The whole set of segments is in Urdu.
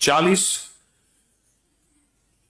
40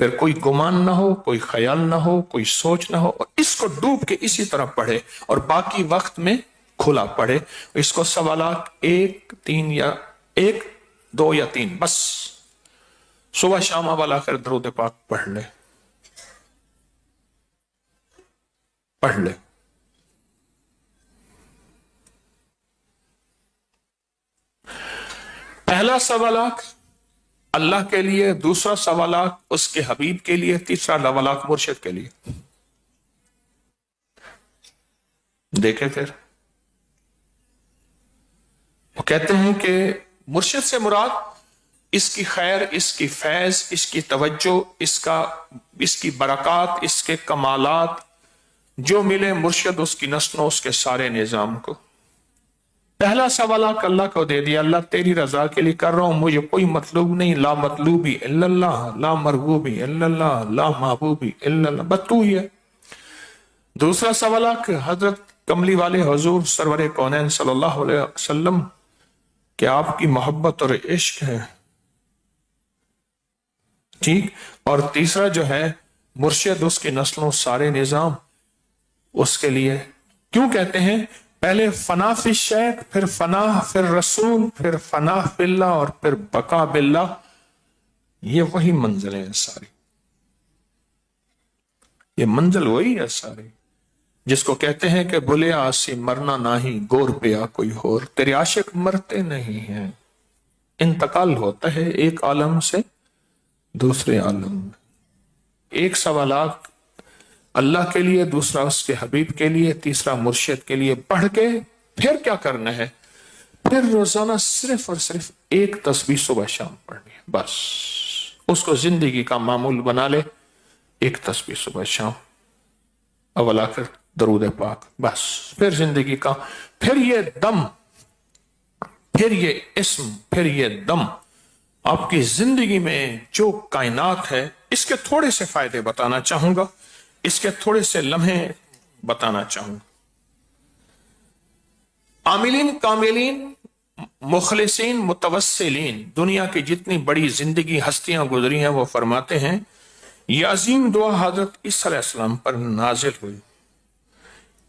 پھر کوئی گمان نہ ہو، کوئی خیال نہ ہو، کوئی سوچ نہ ہو، اور اس کو ڈوب کے اسی طرح پڑھے اور باقی وقت میں کھلا پڑھے. اس کو سوالات 1 3 یا 1 2 یا 3 بس صبح شام اول آخر درود پاک پڑھ لے. پہلا سوالات اللہ کے لیے، دوسرا سوالات اس کے حبیب کے لیے، تیسرا سوالات مرشد کے لیے. دیکھیں پھر وہ کہتے ہیں کہ مرشد سے مراد اس کی خیر، اس کی فیض، اس کی توجہ، اس کی برکات، اس کے کمالات جو ملے مرشد اس کی نسلوں، اس کے سارے نظام کو. پہلا سوال اللہ کو دے دیا، اللہ تیری رضا کے لیے کر رہا ہوں، مجھے کوئی مطلوب نہیں، لا مطلوبی الا اللہ، لا مرغوبی الا اللہ، لا محبوبی الا اللہ، بس تو ہی ہے. دوسرا سوال کہ حضرت کملی والے حضور سرور کونین صلی اللہ علیہ وسلم کہ آپ کی محبت اور عشق ہے، ٹھیک. اور تیسرا جو ہے مرشد، اس کی نسلوں، سارے نظام اس کے لیے. کیوں کہتے ہیں پہلے فنا فی الشیخ، پھر فنا پھر رسول، پھر فنا فی اللہ، اور پھر بقا باللہ. یہ وہی منزلیں ہیں ساری، یہ منزل وہی ہے ساری جس کو کہتے ہیں کہ بلے آسی مرنا نہیں، گور پیا کوئی اور. تیرے عاشق مرتے نہیں ہیں، انتقال ہوتا ہے ایک عالم سے دوسرے عالم میں. ایک سوالات اللہ کے لیے، دوسرا اس کے حبیب کے لیے، تیسرا مرشد کے لیے پڑھ کے پھر کیا کرنا ہے؟ پھر روزانہ صرف اور صرف ایک تسبیح صبح شام پڑھنی ہے، بس اس کو زندگی کا معمول بنا لے. ایک تسبیح صبح شام، اول آخر درود پاک، بس. پھر زندگی کا، پھر یہ دم، پھر یہ اسم، پھر یہ دم آپ کی زندگی میں جو کائنات ہے، اس کے تھوڑے سے فائدے بتانا چاہوں گا، اس کے تھوڑے سے لمحے بتانا چاہوں گا. عاملین، کاملین، مخلصین، متوسلین، دنیا کی جتنی بڑی زندگی ہستیاں گزری ہیں وہ فرماتے ہیں یہ عظیم دعا حضرت عیسیٰ علیہ السلام پر نازل ہوئی.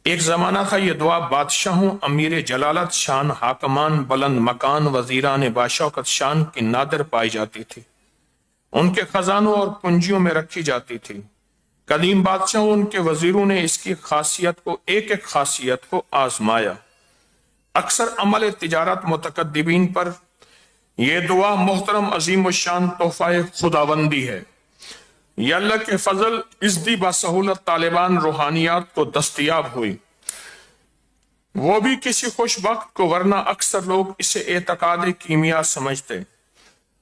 ایک زمانہ تھا یہ دعا بادشاہوں، امیر جلالت شان، حاکمان، بلند مکان، وزیران باشوکت شان کی نادر پائی جاتی تھی، ان کے خزانوں اور پنجیوں میں رکھی جاتی تھی. قدیم بادشاہوں، ان کے وزیروں نے اس کی خاصیت کو، ایک ایک خاصیت کو آزمایا. اکثر عمل تجارت متقدمین پر یہ دعا محترم عظیم الشان تحفہ خداوندی ہے. یہ اللہ کے فضل ازدی بسہولت طالبان روحانیات کو دستیاب ہوئی، وہ بھی کسی خوش وقت کو، ورنہ اکثر لوگ اسے اعتقاد کیمیا سمجھتے.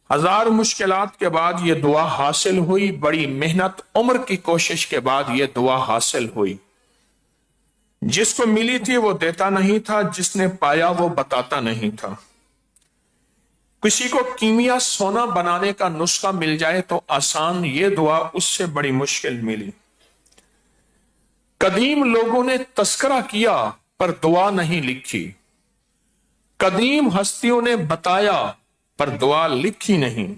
ہزار مشکلات کے بعد یہ دعا حاصل ہوئی، بڑی محنت، عمر کی کوشش کے بعد یہ دعا حاصل ہوئی. جس کو ملی تھی وہ دیتا نہیں تھا، جس نے پایا وہ بتاتا نہیں تھا. کسی کو کیمیا سونا بنانے کا نسخہ مل جائے تو آسان، یہ دعا اس سے بڑی مشکل ملی. قدیم لوگوں نے تذکرہ کیا پر دعا نہیں لکھی، قدیم ہستیوں نے بتایا پر دعا لکھی نہیں.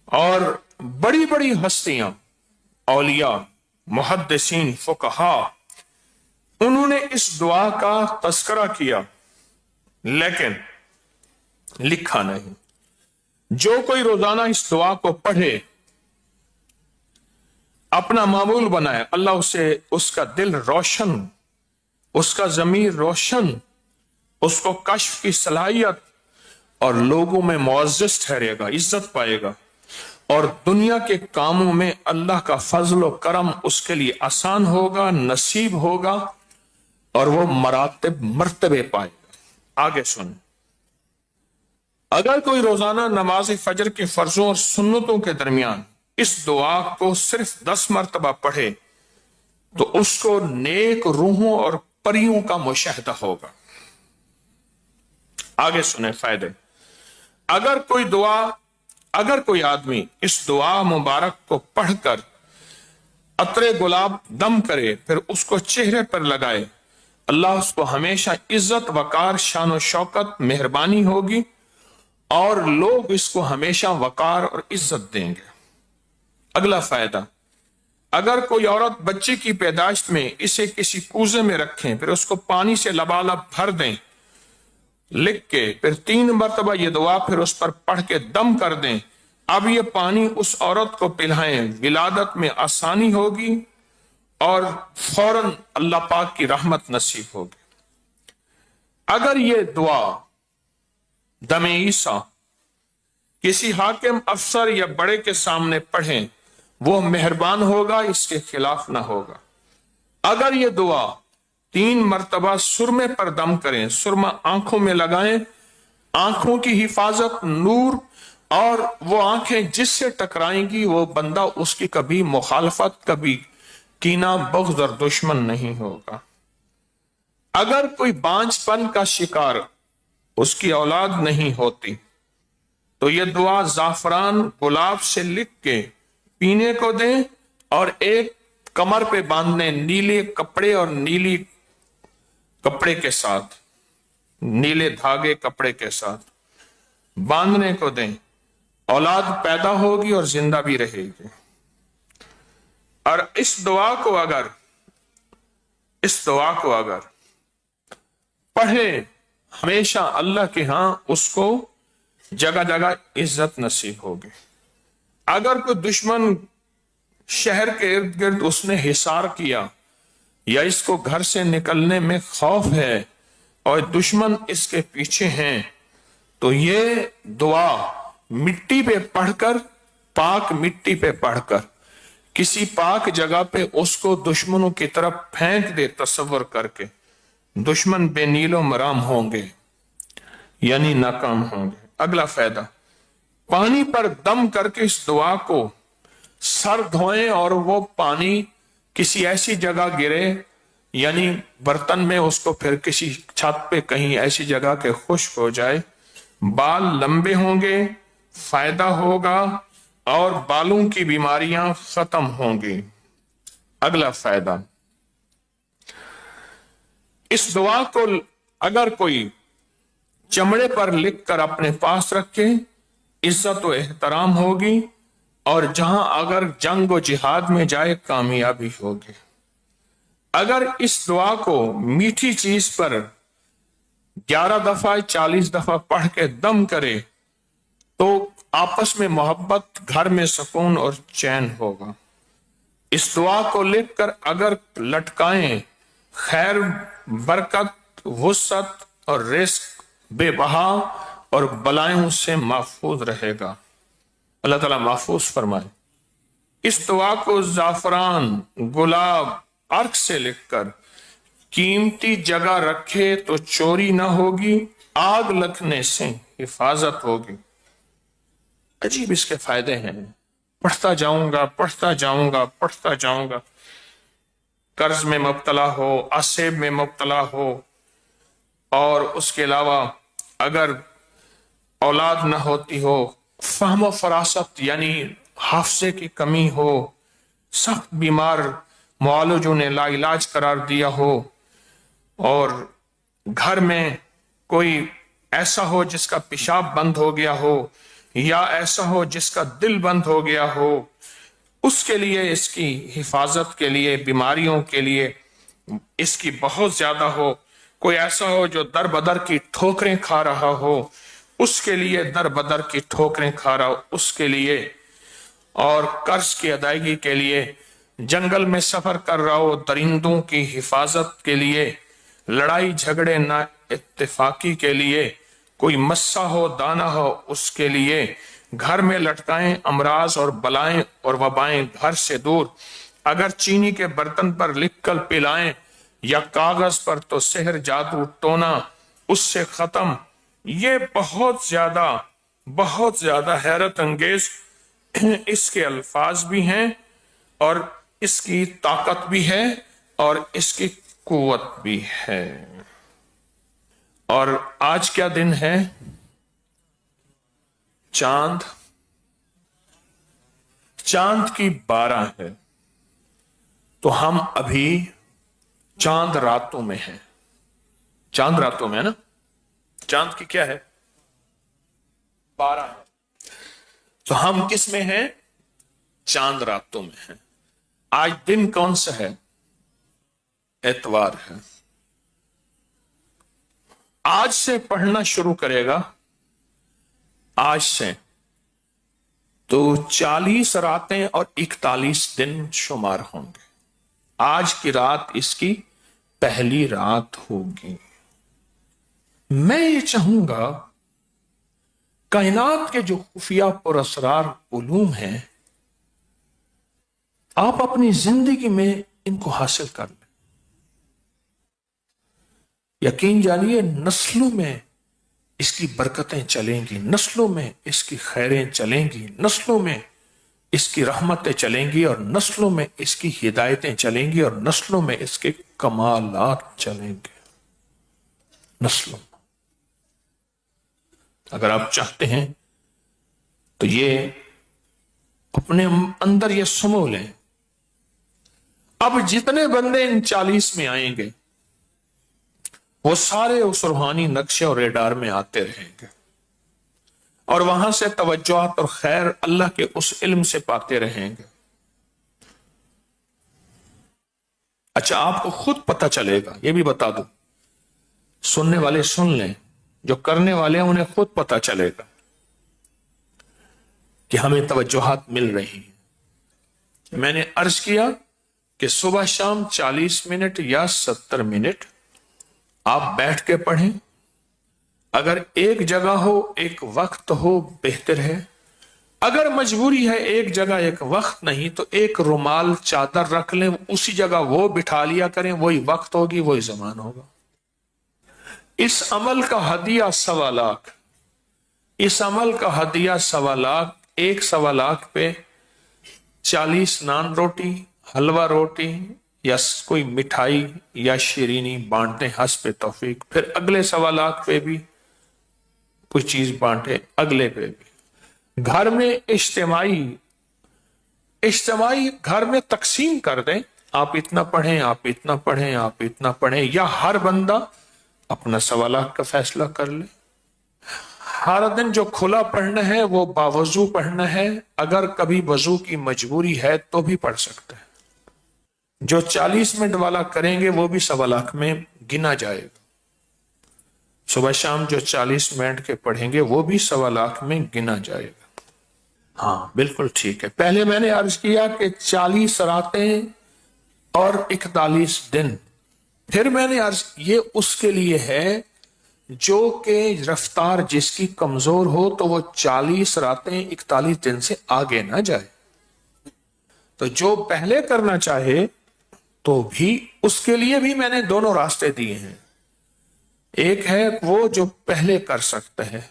اور بڑی بڑی ہستیاں، اولیاء، محدثین، فقہاء، انہوں نے اس دعا کا تذکرہ کیا لیکن لکھا نہیں. جو کوئی روزانہ اس دعا کو پڑھے، اپنا معمول بنائے، اللہ اسے، اس کا دل روشن، اس کا ضمیر روشن، اس کو کشف کی صلاحیت، اور لوگوں میں معزز ٹھہرے گا، عزت پائے گا، اور دنیا کے کاموں میں اللہ کا فضل و کرم اس کے لیے آسان ہوگا، نصیب ہوگا، اور وہ مرتبے پائے گا. آگے سن، اگر کوئی روزانہ نماز فجر کے فرضوں اور سنتوں کے درمیان اس دعا کو صرف 10 مرتبہ پڑھے تو اس کو نیک روحوں اور پریوں کا مشاہدہ ہوگا. آگے سنیں فائدے. اگر کوئی آدمی اس دعا مبارک کو پڑھ کر عطر گلاب دم کرے، پھر اس کو چہرے پر لگائے، اللہ اس کو ہمیشہ عزت، وقار، شان و شوکت، مہربانی ہوگی، اور لوگ اس کو ہمیشہ وقار اور عزت دیں گے۔ اگلا فائدہ، اگر کوئی عورت بچے کی پیدائش میں اسے کسی کوزے میں رکھیں، پھر اس کو پانی سے لبالب بھر دیں لکھ کے، پھر 3 مرتبہ یہ دعا پھر اس پر پڑھ کے دم کر دیں، اب یہ پانی اس عورت کو پلائیں، ولادت میں آسانی ہوگی اور فوراً اللہ پاک کی رحمت نصیب ہوگی۔ اگر یہ دعا دم عیسیٰ کسی حاکم، افسر یا بڑے کے سامنے پڑھیں، وہ مہربان ہوگا، اس کے خلاف نہ ہوگا۔ اگر یہ دعا 3 مرتبہ سرمے پر دم کریں، سرما آنکھوں میں لگائیں، آنکھوں کی حفاظت، نور، اور وہ آنکھیں جس سے ٹکرائیں گی وہ بندہ اس کی کبھی مخالفت، کبھی کینہ، بغض اور دشمن نہیں ہوگا۔ اگر کوئی بانجھ پن کا شکار، اس کی اولاد نہیں ہوتی، تو یہ دعا زعفران گلاب سے لکھ کے پینے کو دیں اور ایک کمر پہ باندھنے، نیلے کپڑے اور نیلی کپڑے کے ساتھ، نیلے دھاگے کپڑے کے ساتھ باندھنے کو دیں، اولاد پیدا ہوگی اور زندہ بھی رہے گی۔ اور اس دعا کو اگر پڑھے ہمیشہ اللہ کے ہاں اس کو جگہ جگہ عزت نصیب ہوگی۔ اگر کوئی دشمن شہر کے ارد گرد اس نے حصار کیا یا اس کو گھر سے نکلنے میں خوف ہے اور دشمن اس کے پیچھے ہیں، تو یہ دعا مٹی پہ پڑھ کر، پاک مٹی پہ پڑھ کر کسی پاک جگہ پہ اس کو دشمنوں کی طرف پھینک دے، تصور کر کے دشمن بے نیل و مرام ہوں گے، یعنی ناکام ہوں گے۔ اگلا فائدہ، پانی پر دم کر کے اس دعا کو سر دھوئیں اور وہ پانی کسی ایسی جگہ گرے، یعنی برتن میں، اس کو پھر کسی چھت پہ کہیں ایسی جگہ کے خشک ہو جائے، بال لمبے ہوں گے، فائدہ ہوگا اور بالوں کی بیماریاں ختم ہوں گی۔ اگلا فائدہ، اس دعا کو اگر کوئی چمڑے پر لکھ کر اپنے پاس رکھے، عزت و احترام ہوگی، اور جہاں اگر جنگ و جہاد میں جائے کامیابی ہوگی۔ اگر اس دعا کو میٹھی چیز پر 11 دفعہ 40 دفعہ پڑھ کے دم کرے تو آپس میں محبت، گھر میں سکون اور چین ہوگا۔ اس دعا کو لکھ کر اگر لٹکائیں، خیر، برکت، وسعت اور رزق بے بہا اور بلائوں سے محفوظ رہے گا۔ اللہ تعالیٰ محفوظ فرمائے۔ اس دعا کو زعفران، گلاب، عرق سے لکھ کر قیمتی جگہ رکھے تو چوری نہ ہوگی، آگ لگنے سے حفاظت ہوگی۔ عجیب اس کے فائدے ہیں، پڑھتا جاؤں گا۔ قرض میں مبتلا ہو، عصب میں مبتلا ہو، اور اس کے علاوہ اگر اولاد نہ ہوتی ہو، فہم و فراست یعنی حافظے کی کمی ہو، سخت بیمار معالجوں نے لا علاج قرار دیا ہو، اور گھر میں کوئی ایسا ہو جس کا پیشاب بند ہو گیا ہو، یا ایسا ہو جس کا دل بند ہو گیا ہو، اس کے لیے، اس کی حفاظت کے لیے، بیماریوں کے لیے اس کی بہت زیادہ ہو، کوئی ایسا ہو جو در بدر کی ٹھوکریں کھا رہا ہو، اس کے لیے در بدر کی ٹھوکریں کھا رہا ہو، اس کے لیے، اور قرض کی ادائیگی کے لیے، جنگل میں سفر کر رہا ہو، درندوں کی حفاظت کے لیے، لڑائی جھگڑے نہ اتفاقی کے لیے، کوئی مسا ہو، دانا ہو، اس کے لیے، گھر میں لٹکائیں، امراض اور بلائیں اور وبائیں گھر سے دور، اگر چینی کے برتن پر لکھ کر پلائیں یا کاغذ پر تو سحر، جادو، ٹونا اس سے ختم۔ یہ بہت زیادہ حیرت انگیز اس کے الفاظ بھی ہیں، اور اس کی طاقت بھی ہے، اور اس کی قوت بھی ہے۔ اور آج کیا دن ہے؟ چاند کی 12 ہے، تو ہم ابھی چاند راتوں میں ہیں۔ چاند راتوں میں ہے نا؟ چاند کی کیا ہے؟ 12 ہے. تو ہم کس میں ہیں؟ چاند راتوں میں ہیں. آج دن کون سا ہے؟ اتوار ہے. آج سے پڑھنا شروع کرے گا، آج سے تو 40 راتیں اور 41 دن شمار ہوں گے. آج کی رات اس کی پہلی رات ہوگی. میں یہ چاہوں گا کائنات کے جو خفیہ پر اسرار علوم ہیں، آپ اپنی زندگی میں ان کو حاصل کر لیں. یقین جانیے نسلوں میں اس کی برکتیں چلیں گی، نسلوں میں اس کی خیریں چلیں گی، نسلوں میں اس کی رحمتیں چلیں گی، اور نسلوں میں اس کی ہدایتیں چلیں گی، اور نسلوں میں اس کے کمالات چلیں گے. نسلوں. اگر آپ چاہتے ہیں تو یہ اپنے اندر یہ سمو لیں. اب جتنے بندے ان 40 میں آئیں گے وہ سارے اس روحانی نقشے اور ریڈار میں آتے رہیں گے، اور وہاں سے توجہات اور خیر اللہ کے اس علم سے پاتے رہیں گے. اچھا، آپ کو خود پتہ چلے گا، یہ بھی بتا دوں، سننے والے سن لیں، جو کرنے والے ہیں انہیں خود پتہ چلے گا کہ ہمیں توجہات مل رہی ہیں. میں نے عرض کیا کہ صبح شام 40 منٹ یا 70 منٹ آپ بیٹھ کے پڑھیں. اگر ایک جگہ ہو، ایک وقت ہو، بہتر ہے. اگر مجبوری ہے ایک جگہ ایک وقت نہیں، تو ایک رومال چادر رکھ لیں، اسی جگہ وہ بٹھا لیا کریں، وہی وقت ہوگی، وہی زمان ہوگا. اس عمل کا ہدیہ 1.25 لاکھ. اس عمل کا ہدیہ 1.25 لاکھ. ایک 1.25 لاکھ پہ 40 نان روٹی، حلوہ روٹی یا کوئی مٹھائی یا شیرینی بانٹیں حسب توفیق. پھر اگلے 1.25 لاکھ پہ بھی کوئی چیز بانٹے، اگلے پہ بھی. گھر میں اجتماعی گھر میں تقسیم کر دیں. آپ اتنا پڑھیں، آپ اتنا پڑھیں، آپ اتنا پڑھیں، یا ہر بندہ اپنا 1.25 لاکھ کا فیصلہ کر لے. ہر دن جو کھلا پڑھنا ہے وہ باوضو پڑھنا ہے. اگر کبھی وضو کی مجبوری ہے تو بھی پڑھ سکتے ہیں. جو 40 منٹ والا کریں گے وہ بھی 1.25 لاکھ میں گنا جائے گا. صبح شام جو 40 منٹ کے پڑھیں گے وہ بھی 1.25 لاکھ میں گنا جائے گا. ہاں بالکل ٹھیک ہے. پہلے میں نے عرض کیا کہ 40 راتیں اور 41 دن. پھر میں نے عرض یہ اس کے لیے ہے جو کہ رفتار جس کی کمزور ہو، تو وہ 40 راتیں 41 دن سے آگے نہ جائے. تو جو پہلے کرنا چاہے تو بھی اس کے لیے بھی میں نے دونوں راستے دیے ہیں. ایک ہے وہ جو پہلے کر سکتے ہیں،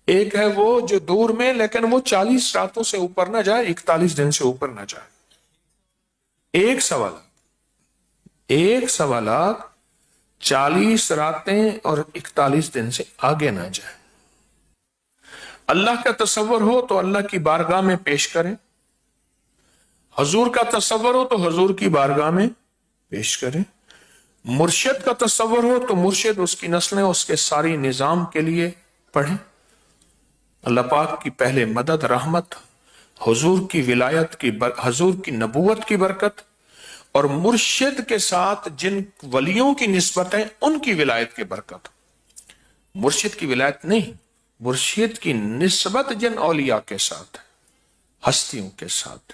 ایک ہے وہ جو دور میں، لیکن وہ 40 راتوں سے اوپر نہ جائے، 41 دن سے اوپر نہ جائے. ایک 1.25 لاکھ 40 راتیں اور 41 دن سے آگے نہ جائے. اللہ کا تصور ہو تو اللہ کی بارگاہ میں پیش کریں. حضور کا تصور ہو تو حضور کی بارگاہ میں پیش کریں. مرشد کا تصور ہو تو مرشد، اس کی نسلیں، اس کے ساری نظام کے لیے پڑھیں. اللہ پاک کی پہلے مدد، رحمت، حضور کی ولایت کی حضور کی نبوت کی برکت، اور مرشد کے ساتھ جن ولیوں کی نسبت ہے ان کی ولایت کی برکت. مرشد کی ولایت نہیں، مرشد کی نسبت جن اولیاء کے ساتھ، ہستیوں کے ساتھ.